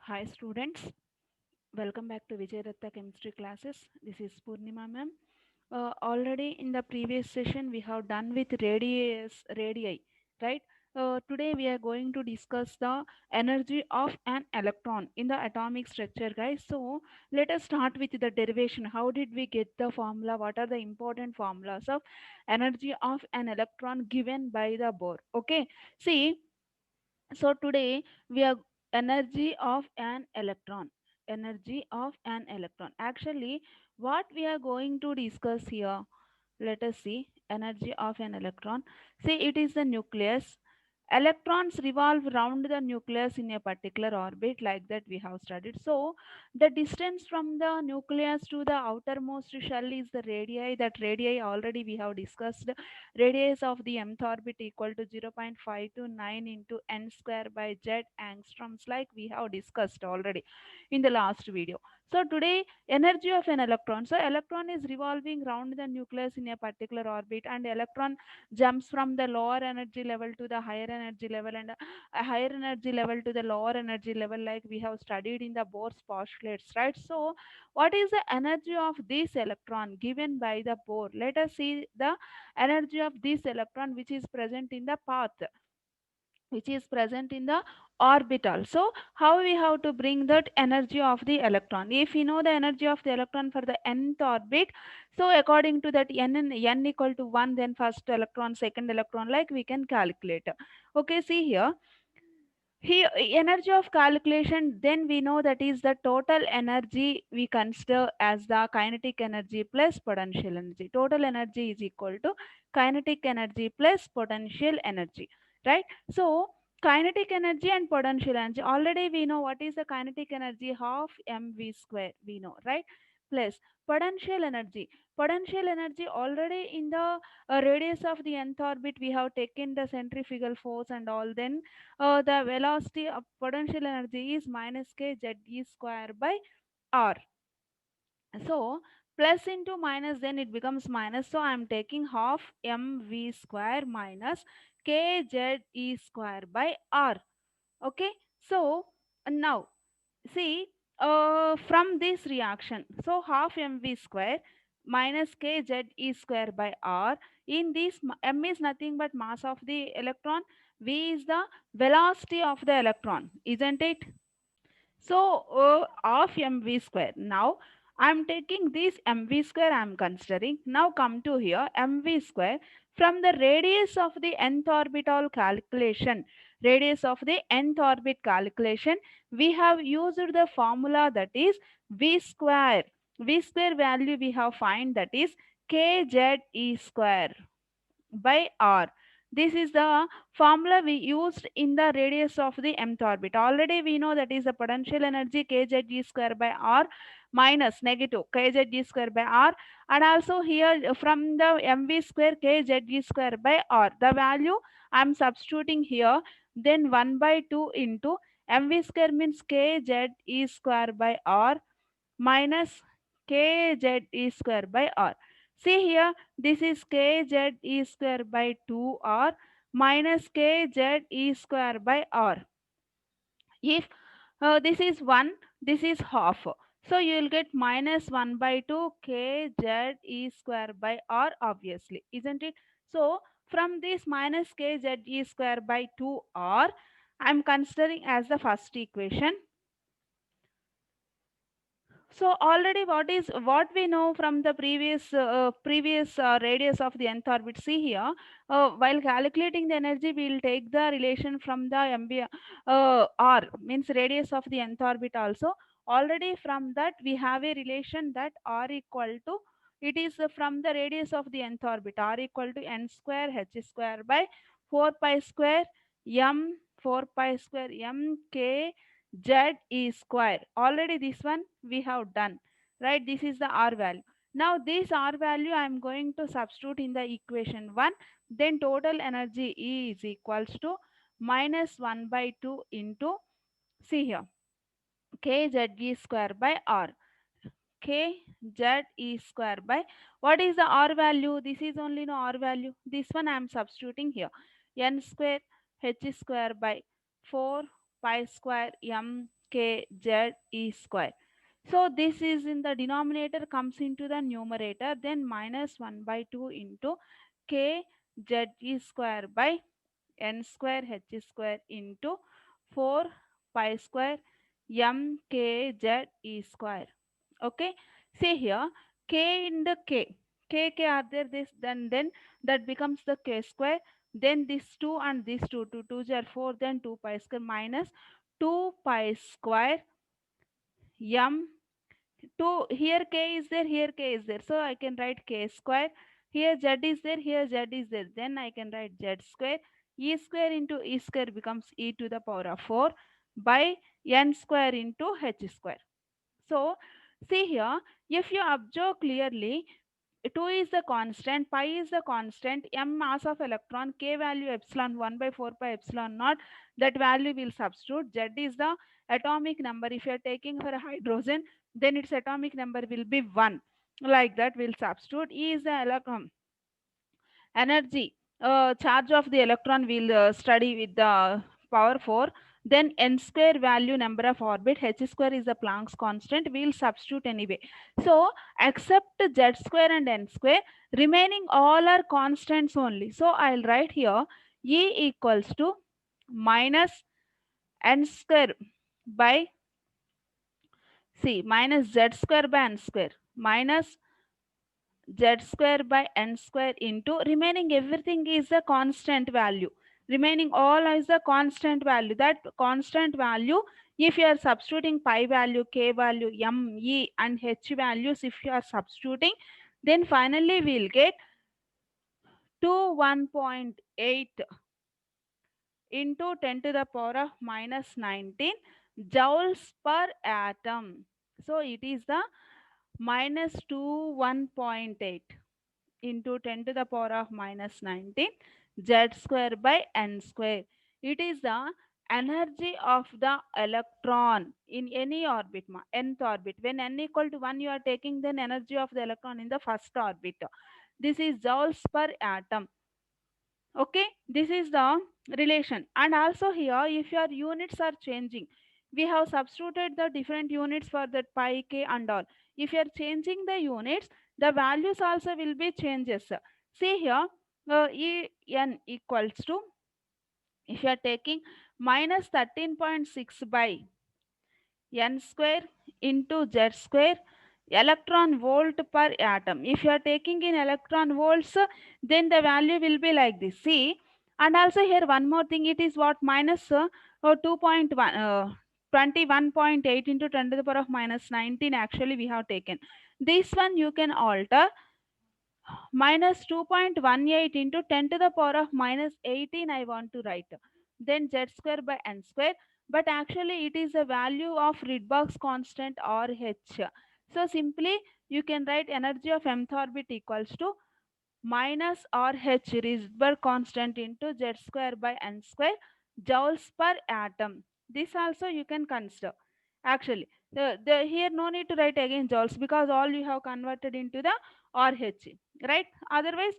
Hi students, welcome back to Vijay Ratta chemistry classes. This is Purnima ma'am. Already in the previous session we have done with radii, right? Today we are going to discuss the energy of an electron in the atomic structure, guys. So let us start with the derivation. How did we get the formula? What are the important formulas of energy of an electron given by the Bohr? Okay, see, so today we are energy of an electron. Energy of an electron. Actually, what we are going to discuss here, let us see energy of an electron. See, it is the nucleus. Electrons revolve around the nucleus in a particular orbit, like that we have studied. So, the distance from the nucleus to the outermost shell is the radii. That radii already we have discussed. Radius of the mth orbit equal to 0.529 into n square by z angstroms, like we have discussed already in the last video. So today energy of an electron. So electron is revolving around the nucleus in a particular orbit, and electron jumps from the lower energy level to the higher energy level, and a higher energy level to the lower energy level, like we have studied in the Bohr's postulates, right? So what is the energy of this electron given by the Bohr? Let us see the energy of this electron which is present in the path, which is present in the orbital. So how we have to bring that energy of the electron? If we know the energy of the electron for the nth orbit, so according to that n equal to 1, then first electron, second electron, like we can calculate. Okay, see here, here energy of calculation, then we know that is the total energy we consider as the kinetic energy plus potential energy. Total energy is equal to kinetic energy plus potential energy, right? So kinetic energy and potential energy, already we know what is the kinetic energy, half mv square we know, right? Plus potential energy, potential energy already in the radius of the nth orbit we have taken the centrifugal force and all. Then the velocity of potential energy is minus k z e square by r. So plus into minus, then it becomes minus. So I am taking half mv square minus k z e square by r. Okay. So now see, from this reaction, so half mv square minus k z e square by r. In this, m is nothing but mass of the electron, v is the velocity of the electron, isn't it? So of mv square. Now I'm taking this mv square, I'm considering. Now come to here mv square from the radius of the nth orbital calculation. Radius of the nth orbit calculation, we have used the formula that is v square. V square value we have find, that is kze square by r. This is the formula we used in the radius of the mth orbit. Already we know that is the potential energy kze square by r minus negative kze square by r, and also here from the mv square kze square by r. The value I am substituting here. Then 1 by 2 into mv square means kze square by r minus kze square by r. See here, this is kze square by 2r minus kze square by r. If this is 1, this is half. So you will get minus 1 by 2 kze square by r, obviously, isn't it? So from this minus kze square by 2r, I am considering as the first equation. So already what we know from the previous radius of the nth orbit. See here, while calculating the energy, we will take the relation from the MB r, means radius of the nth orbit also. Already from that we have a relation that r equal to, it is from the radius of the nth orbit, r equal to n square h square by 4 pi square m 4 pi square m k z is square. Already this one we have done, right? This is the r value. Now this r value I am going to substitute in the equation 1. Then total energy E is equals to minus 1 by 2 into, see here, kze square by r. Kze square by, what is the r value? This is only no r value. This one I am substituting here. N square h square by 4 pi square m kz e square. So this is in the denominator comes into the numerator, then minus 1 by 2 into k z e square by n square h square into 4 pi square m k z e square. Okay, see here k in the k are there, this then that becomes the k square, then this 2 and this 2, 2 2s are 4, then 2 pi square minus 2 pi square m. 2 here k is there, here k is there, so I can write k square. Here z is there, here z is there, then I can write z square. E square into e square becomes e to the power of 4 by n square into h square. So see here, if you observe clearly, 2 is the constant, pi is the constant, m mass of electron, k value epsilon 1 by 4 pi epsilon naught, that value will substitute. Z is the atomic number. If you are taking for a hydrogen, then its atomic number will be 1. Like that, will substitute. E is the electron energy, charge of the electron will study with the power 4, then n square value number of orbit, h square is the Planck's constant, we will substitute anyway. So except z square and n square, remaining all are constants only. So I'll write here E equals to minus n square by minus z square by n square minus z square by n square into remaining everything is a constant value. Remaining all is a constant value. That constant value, if you are substituting pi value, k value, m, e and h values, if you are substituting, then finally we will get 1.8 into 10 to the power of minus 19 joules per atom. So it is the minus 1.8 into 10 to the power of minus 19 z square by n square. It is the energy of the electron in any orbit, nth orbit. When n equal to 1 you are taking, then energy of the electron in the first orbit. This is joules per atom. Okay, this is the relation. And also here, if your units are changing, we have substituted the different units for that pi, k and all. If you are changing the units, the values also will be changes. See here, En equals to, if you are taking minus 13.6 by n square into z square electron volt per atom. If you are taking in electron volts, then the value will be like this. See, and also here one more thing, it is what minus 2.1 21.8 into 10 to the power of minus 19 actually we have taken. This one you can alter minus 2.18 into 10 to the power of minus 18 I want to write. Then z square by n square. But actually it is a value of Rydberg's constant or h. So simply you can write energy of mth orbit equals to minus or h Rydberg constant into z square by n square joules per atom. This also you can consider. Actually, here no need to write again joules because all you have converted into the RH, right? Otherwise,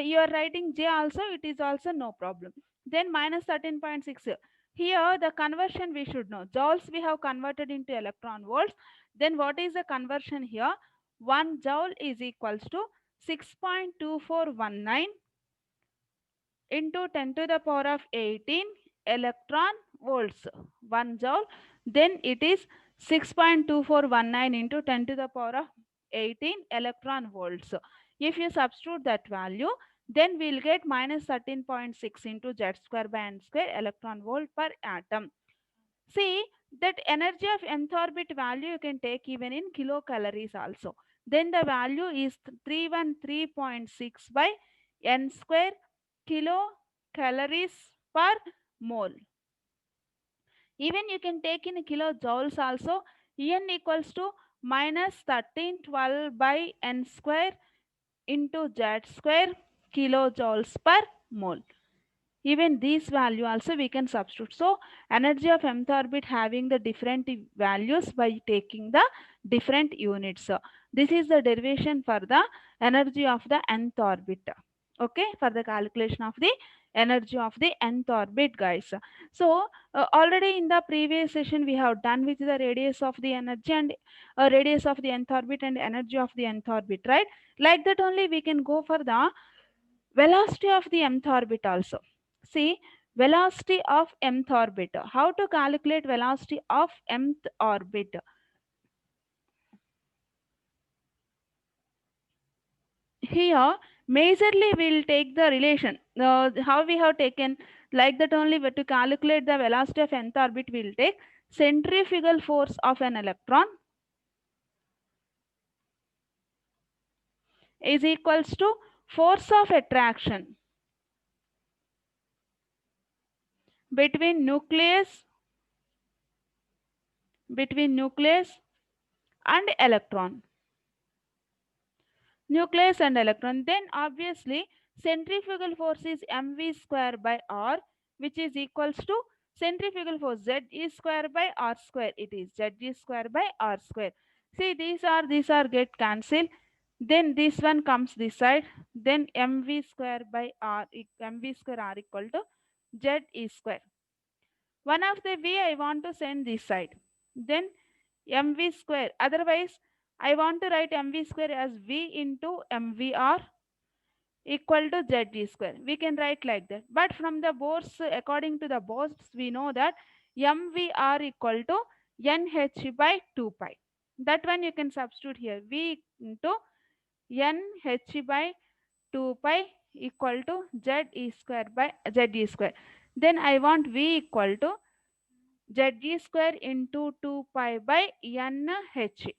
you are writing J also, it is also no problem. Then minus 13.6. Here the conversion we should know. Joules we have converted into electron volts. Then what is the conversion here? 1 joule is equals to 6.2419 into 10 to the power of 18 electron volts. 1 joule. Then it is 6.2419 into 10 to the power of 18 electron volts. If you substitute that value, then we'll get minus 13.6 into z square by n square electron volt per atom. See, that energy of nth orbit value you can take even in kilocalories also. Then the value is 313.6 by n square kilocalories per mole. Even you can take in kilojoules also. En equals to minus 1312 by n square into z square kilojoules per mole. Even these value also we can substitute. So energy of mth orbit having the different values by taking the different units. So this is the derivation for the energy of the nth orbit. Okay, for the calculation of the energy of the nth orbit, guys. So already in the previous session we have done with the radius of the energy and radius of the nth orbit and energy of the nth orbit, right? Like that only we can go for the velocity of the mth orbit also. See, velocity of mth orbit. How to calculate velocity of mth orbit? Here, majorly we'll take the relation. How we have taken like that only, but to calculate the velocity of nth orbit, we'll take centrifugal force of an electron is equals to force of attraction between nucleus and electron. Nucleus and electron. Then obviously centrifugal force is mv square by r, which is equals to centrifugal force z is square by r square. It is z is square by r square. See, these are get cancelled. Then this one comes this side. Then mv square by r, mv square r equal to z is square. One of the v I want to send this side. Then mv square. Otherwise, I want to write mv square as v into mvr equal to z square. We can write like that. But from the Bohr's, according to the Bohr's, we know that mvr equal to nh by 2 pi. That one you can substitute here. V into nh by 2 pi equal to z e square by z e square. Then I want v equal to z square into 2 pi by nh.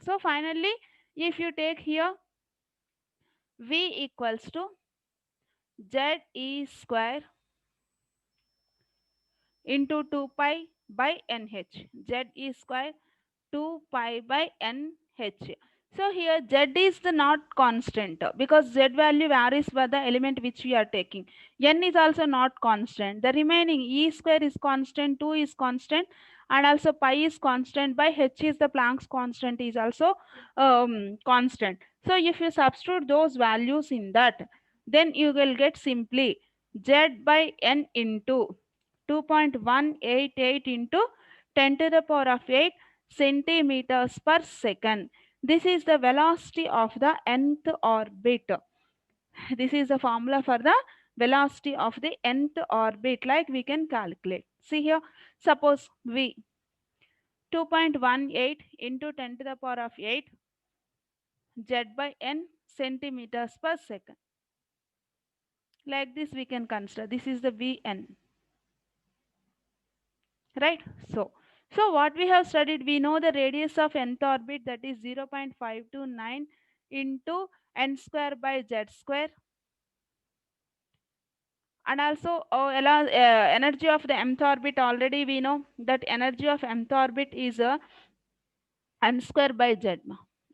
So finally, if you take here v equals to z e square into 2 pi by nh. Z e square 2 pi by nh. So here z is the not constant because z value varies by the element which we are taking. N is also not constant. The remaining e square is constant, 2 is constant, and also pi is constant. By h is the Planck's constant is also constant. So if you substitute those values in that, then you will get simply z by n into 2.188 into 10 to the power of 8 centimeters per second. This is the velocity of the nth orbit. This is the formula for the velocity of the nth orbit, like we can calculate. See here, suppose v 2.18 into 10 to the power of 8 z by n centimeters per second. Like this we can consider. This is the Vn, right? So what we have studied, we know the radius of nth orbit, that is 0.529 into n square by z square, and also energy of the mth orbit, already we know that energy of mth orbit is n square by z.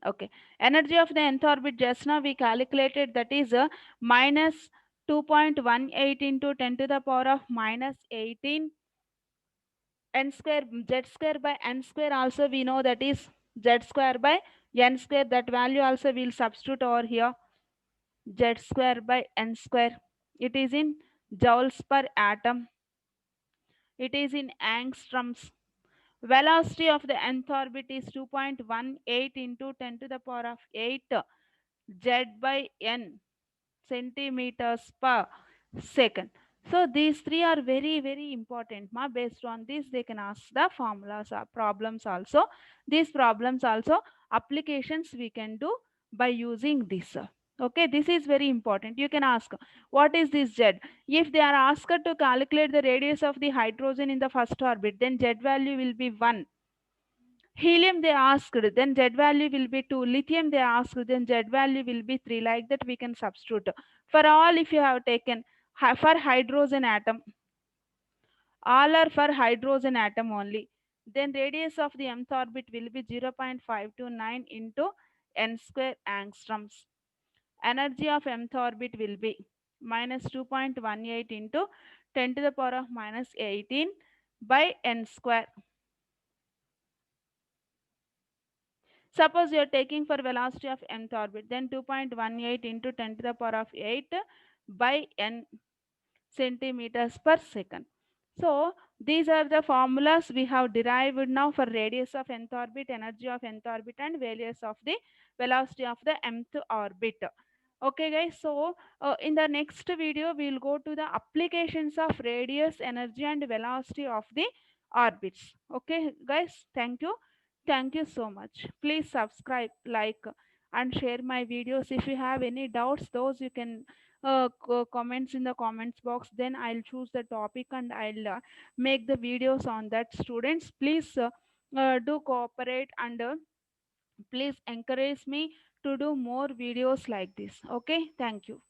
Okay, energy of the nth orbit just now we calculated, that is minus 2.18 into 10 to the power of minus 18 n square. Z square by n square also we know, that is z square by n square. That value also we'll substitute over here, z square by n square. It is in joules per atom, it is in angstroms. Velocity of the nth orbit is 2.18 into 10 to the power of 8 z by n centimeters per second. So these three are very very important. Based on this, they can ask the formulas or problems also. These problems also applications we can do by using this. Okay, this is very important. You can ask, what is this z? If they are asked to calculate the radius of the hydrogen in the first orbit, then z value will be 1. Helium they asked, then Z value will be 2. Lithium they asked, then Z value will be 3. Like that we can substitute. For all, if you have taken for hydrogen atom, all are for hydrogen atom only. Then radius of the mth orbit will be 0.529 into n square angstroms. Energy of mth orbit will be minus 2.18 into 10 to the power of minus 18 by n square. Suppose you are taking for velocity of mth orbit, then 2.18 into 10 to the power of 8 by n. centimeters per second. So these are the formulas we have derived now for radius of nth orbit, energy of nth orbit, and values of the velocity of the mth orbit. Okay, guys. So in the next video, we will go to the applications of radius, energy, and velocity of the orbits. Okay, guys. Thank you. Thank you so much. Please subscribe, like, and share my videos. If you have any doubts, those you can comments in the comments box. Then I'll choose the topic and I'll make the videos on that. Students, please do cooperate and please encourage me to do more videos like this. Okay, thank you.